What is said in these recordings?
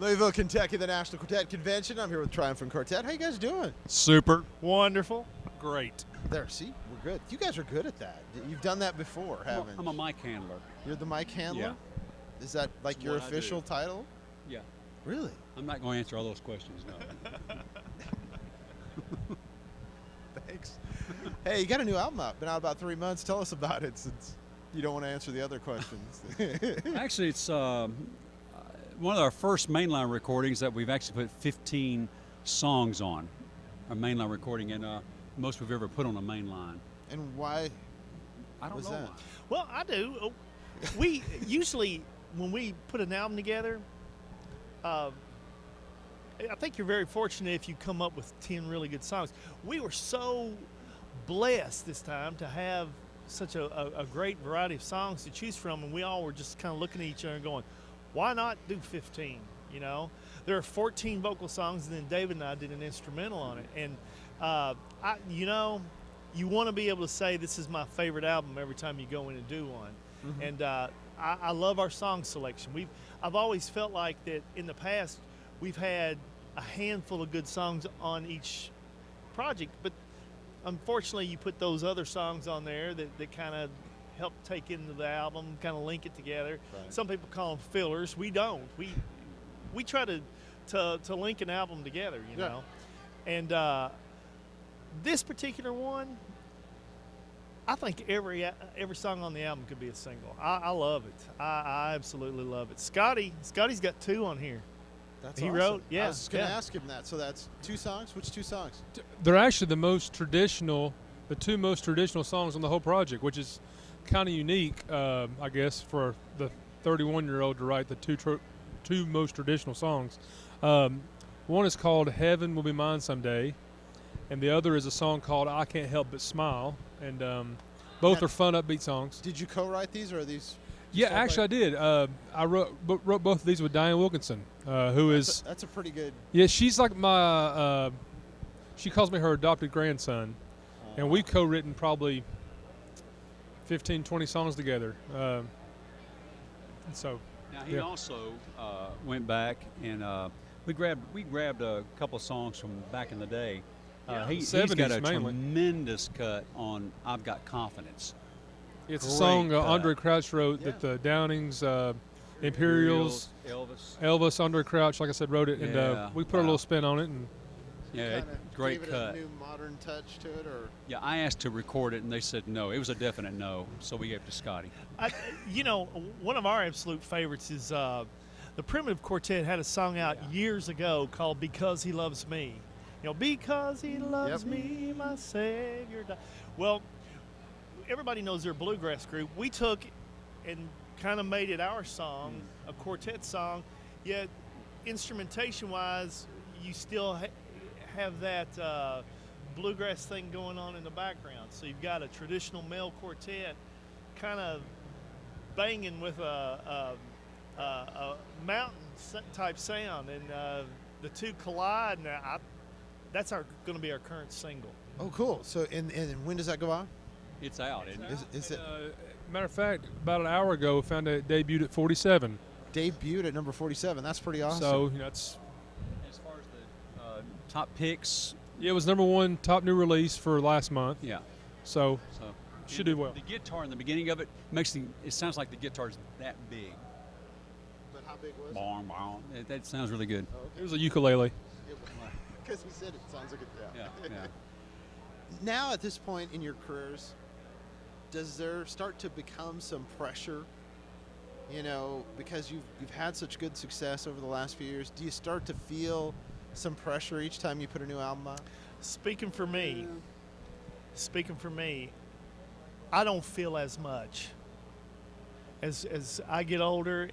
Louisville, Kentucky, the National Quartet Convention. I'm here with Triumphant Quartet. How you guys doing? Super. Wonderful. Great. There, see, we're good. You guys are good at that. You've done that before, haven't I'm a mic handler. You're the mic handler? Yeah. Is that like It's your what I official do. title? Yeah. Really? I'm not going to answer all those questions, no. Thanks. Hey, you got a new album out. Been out about 3 months. Tell us about it since you don't want to answer the other questions. Actually, it's one of our first mainline recordings that we've actually put 15 songs on. Our mainline recording, and most we've ever put on a mainline. And why I don't was know that? why. Well, I do. We usually, when we put an album together, I think you're very fortunate if you come up with 10 really good songs. We were so blessed this time to have such a great variety of songs to choose from, and we all were just kind of looking at each other and going, why not do 15, you know? There are 14 vocal songs, and then David and I did an instrumental on it. And, you want to be able to say this is my favorite album every time you go in and do one. Mm-hmm. And I love our song selection. I've always felt like that in the past we've had a handful of good songs on each project, but unfortunately you put those other songs on there that kind of help take into the album, kind of link it together. Right. Some people call them fillers. We don't. We try to link an album together, you know. And this particular one, I think every song on the album could be a single. I love it. I absolutely love it. Scotty's got 2 on here. That's he awesome. wrote. Yeah, I was just going to ask him that. So that's 2 songs. Which 2 songs? They're actually the two most traditional songs on the whole project, which is kind of unique, I guess, for the 31-year-old to write the two most traditional songs. One is called "Heaven Will Be Mine Someday," and the other is a song called "I Can't Help But Smile." And both are fun, upbeat songs. Did you co-write these, or are these? Yeah, actually, I did. I wrote both of these with Diane Wilkinson, That's a pretty good. Yeah, she's like my. She calls me her adopted grandson, and we've co-written probably 15, 20 songs together. So. Now he also went back and we grabbed a couple of songs from back in the day. He's got a mainly. tremendous cut on "I've Got Confidence." It's Great a song cut. Andre Crouch wrote that the Downings, Imperials, Elvis, Andre Crouch, like I said, wrote it, and we put a little spin on it. And great gave it cut. a new modern touch to it, or? Yeah, I asked to record it, and they said no. It was a definite no, so we gave it to Scotty. One of our absolute favorites is the Primitive Quartet had a song out years ago called "Because He Loves Me." Because he loves me, my Savior died. Well, everybody knows they're a bluegrass group. We took and kind of made it our song, a quartet song, yet instrumentation-wise, you still have that bluegrass thing going on in the background. So you've got a traditional male quartet kind of banging with a mountain-type sound, and the two collide, and that's going to be our current single. Oh, cool. So, and when does that go on? It's out, isn't it? Is it? Matter of fact, about an hour ago, found it debuted at 47. Debuted at number 47. That's pretty awesome. So that's. As far as the top picks. Yeah, it was number 1 top new release for last month. Yeah. So should do well. The guitar in the beginning of it it sounds like the guitar's that big. But how big was it? Bong, bong. That sounds really good. Oh, okay. It was a ukulele. Because we said it sounds like it. Yeah. Now, at this point in your careers, does there start to become some pressure? Because you've had such good success over the last few years. Do you start to feel some pressure each time you put a new album out? Speaking for me, I don't feel as much. As I get older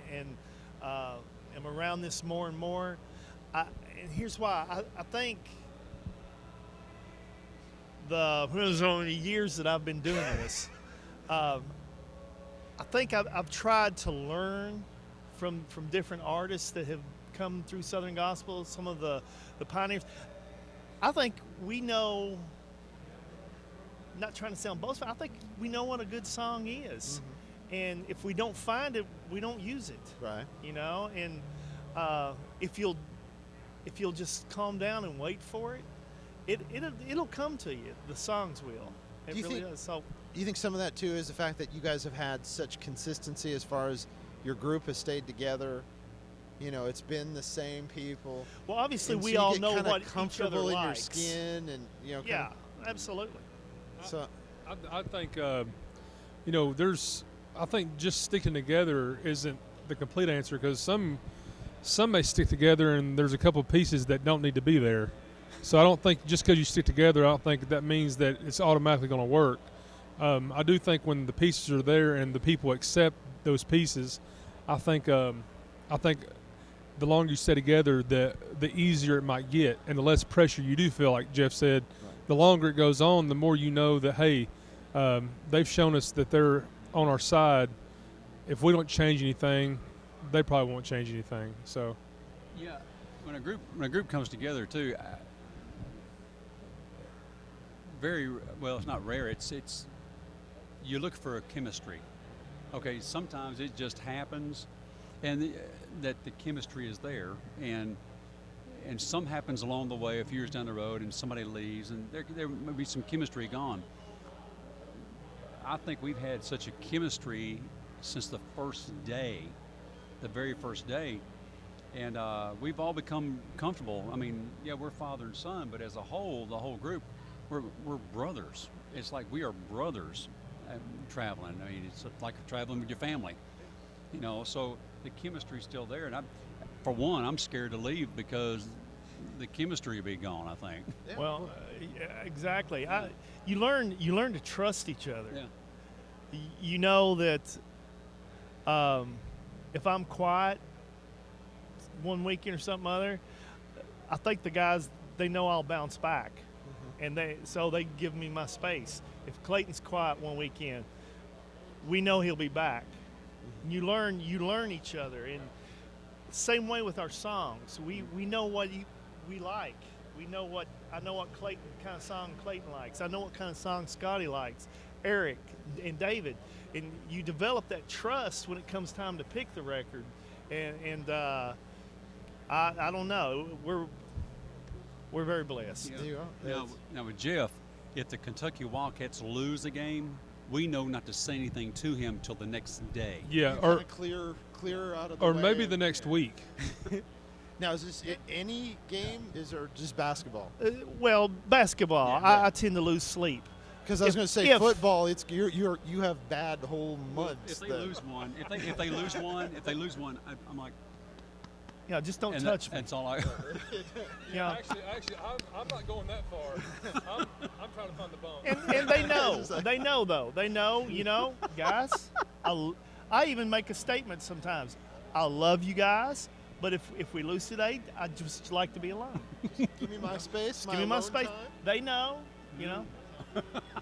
and am around this more and more, and here's why. I think there's only years that I've been doing this. I think I've tried to learn from different artists that have come through Southern Gospel, some of the pioneers. I think we know, not trying to sound boastful, I think we know what a good song is. Mm-hmm. And if we don't find it, we don't use it. Right. And if you'll just calm down and wait for it, it'll come to you. The songs will. It Do you really think- does. So Do you think some of that too is the fact that you guys have had such consistency as far as your group has stayed together? You know, it's been the same people. well, obviously And so we you all get know kinda what each other comfortable in likes. your skin, and you know. Yeah, absolutely. So I think, you know, I think just sticking together isn't the complete answer, because some may stick together and there's a couple pieces that don't need to be there. So I don't think just because you stick together, I don't think that means that it's automatically going to work. I do think when the pieces are there and the people accept those pieces, I think the longer you stay together, the easier it might get, and the less pressure you do feel. Like Jeff said, the longer it goes on, the more you know that, hey, they've shown us that they're on our side. If we don't change anything, they probably won't change anything. So Yeah, when a group comes together too, very well. It's not rare. It's you look for a chemistry. Okay, sometimes it just happens, and that the chemistry is there, and some happens along the way a few years down the road, and somebody leaves, and there may be some chemistry gone. I think we've had such a chemistry since the first day, the very first day, and we've all become comfortable. I mean, yeah, we're father and son, but as a whole, the whole group, we're brothers. It's like we are brothers traveling. I mean, it's like traveling with your family, you know. So the chemistry's still there, and for one, I'm scared to leave because the chemistry will be gone, I think. yeah. Well, yeah, exactly. You learn to trust each other. Yeah. You know that if I'm quiet one weekend or something other, I think the guys, they know I'll bounce back, and they give me my space. If Clayton's quiet one weekend, we know he'll be back. You learn each other, and same way with our songs. We know what we like. I know what Clayton kind of song Clayton likes. I know what kind of song Scotty likes, Eric and David, and you develop that trust when it comes time to pick the record. And I don't know. We're very blessed. You know, Now with Jeff, if the Kentucky Wildcats lose a game, we know not to say anything to him till the next day. yeah, you or kinda clear out of the or way maybe and- the next week. Now, is this any game? Is or just basketball? Well, basketball, Yeah. I tend to lose sleep. Because I was If- going to say if- football. It's you have bad whole months. If they that- lose one, if they lose one, I'm like, Yeah, just don't and touch me. that's all I. Yeah. Actually, I'm not going that far. I'm trying to find the bump. And they know. They know, though. They know, you know, guys. I even make a statement sometimes. I love you guys, but if we lose today, I'd just like to be alone. Give me my space. Give me my alone space. time. They know, you know.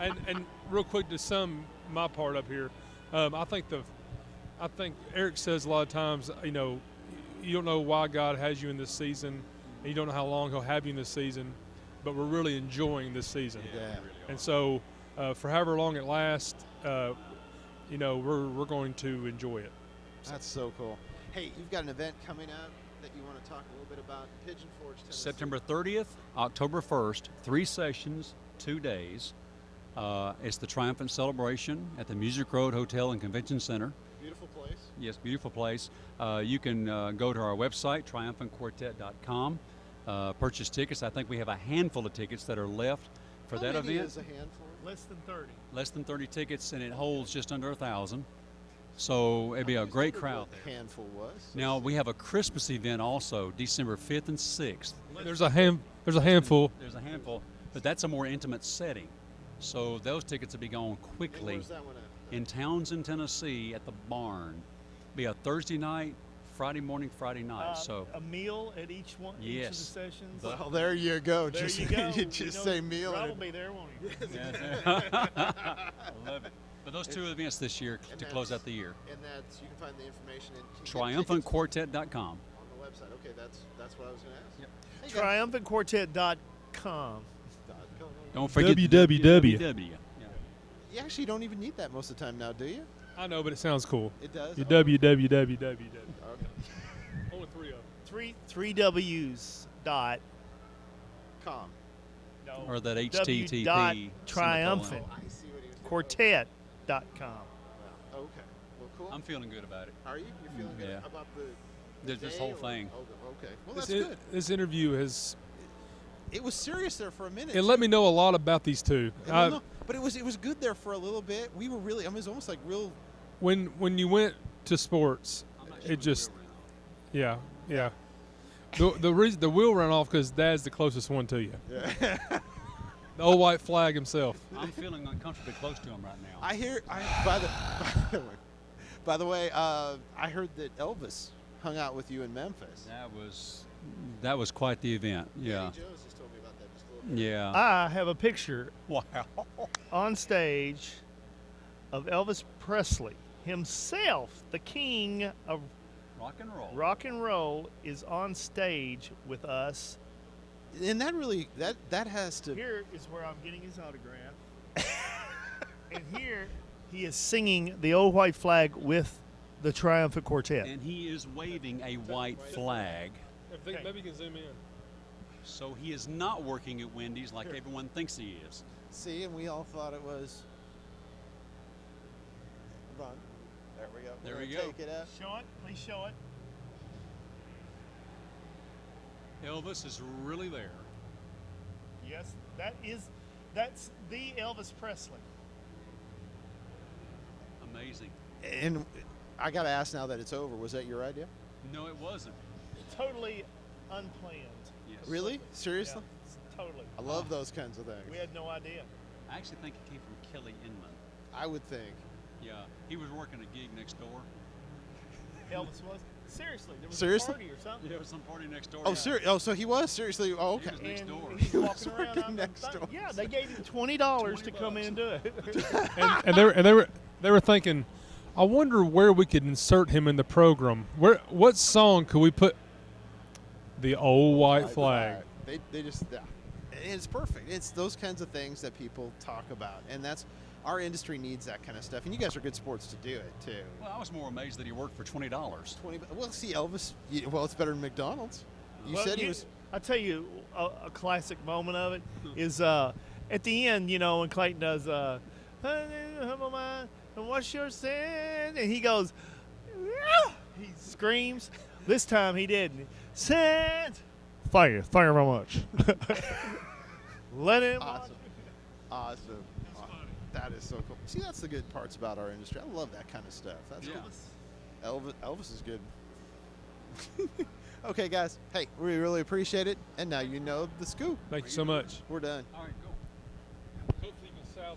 And real quick to sum my part up here, I think Eric says a lot of times, you know, you don't know why God has you in this season, and you don't know how long He'll have you in this season, but we're really enjoying this season. Yeah. And so, for however long it lasts, you know, we're going to enjoy it. That's so cool. Hey, you've got an event coming up that you want to talk a little bit about. Pigeon Forge, Tennessee. September 30th, October 1st, 3 sessions, 2 days. It's the Triumphant Celebration at the Music Road Hotel and Convention Center. Beautiful place. Yes, beautiful place. You can go to our website, triumphantquartet.com, purchase tickets. I think we have a handful of tickets that are left for How that many event. is a handful? Less than 30. Less than 30 tickets, and it holds just under 1,000. So it'd be a great crowd What there. handful was. Now we have a Christmas event also, December 5th and 6th. There's a handful. There's a handful, but that's a more intimate setting. So those tickets will be gone And quickly. where's that one at? In Townsend, Tennessee, at the barn. Be a Thursday night, Friday morning, Friday night. So a meal at each of the Yes. sessions. Well, there you go. There just you go. you just know, say meal. Rob and will be there, won't he? I love it. But those two events this year And to close that's- out the year. And that's you can find the information in can you get tickets TriumphantQuartet.com. on the website. Okay, that's what I was going to ask. Hey, guys. TriumphantQuartet.com. Don't forget www. www. You actually don't even need that most of the time now, do you? I know, but it sounds cool. It does. Your Oh, www. okay. Only 3 of them. three W's dot. Com. No, Or that W HTTP. dot semicolon. triumphant I see what he was doing. quartet.com. Okay. Well, cool. I'm feeling good about it. Are you? You're feeling good Yeah. about the This day whole or- thing. Oh, okay. Well, This, that's good. this interview has It was serious there for a minute. it let me know a lot about these two. Well, no, but it was good there for a little bit. We were really. I mean, it was almost like real. When you went to sports, I'm not sure it the just wheel ran off. yeah. The reason the wheel ran off because Dad's the closest one to you. Yeah. The old white flag himself. I'm feeling uncomfortably close to him right now. I hear. By the way, I heard that Elvis hung out with you in Memphis. That was quite the event. Yeah. Danny Jones just told me about that just a little bit. Yeah. I have a picture Wow. on stage of Elvis Presley himself, the king of Rock and roll. rock and roll, is on stage with us. And that really that has to. Here is where I'm getting his autograph. And here he is singing the Old White Flag with the Triumphant Quartet. And he is waving a white flag. Okay. Maybe you can zoom in. So he is not working at Wendy's like everyone thinks he is. See, and we all thought it was. Run. There we go. There We're we gonna go. Take it out. Show it. Please show it. Elvis is really there. Yes, that's the Elvis Presley. Amazing. And I got to ask now that it's over. Was that your idea? No, it wasn't. Totally unplanned. Yes. Really? Seriously? Yeah, totally. I love those kinds of things. We had no idea. I actually think it came from Kelly Inman. I would think. Yeah. He was working a gig next door. Elvis was. Seriously, there was Seriously? a party or something. Yeah, it was some party next door. Oh, Oh, so he was seriously. Oh, okay. He was next And door. he's He was walking around. working next door. Yeah, they gave him $20 to come in and do it. And they were thinking, I wonder where we could insert him in the program. What song could we put the old white flag? They just. Yeah. It's perfect. It's those kinds of things that people talk about, and that's our industry needs that kind of stuff. And you guys are good sports to do it too. Well, I was more amazed that he worked for $20. 20. Well, see, Elvis. Well, it's better than McDonald's. You Well, said he was. I tell you, a classic moment of it is at the end, when Clayton does, humble mind, and what's your sin? And he goes, "Yeah!" He screams. This time he didn't. Sin. Thank you very much. Let him. Awesome. Awesome. That is so cool. See, that's the good parts about our industry. I love that kind of stuff. That's Yeah. cool. Elvis is good. Okay, guys. Hey, we really appreciate it. And now you know the scoop. Thank you so much. We're done. All right, go.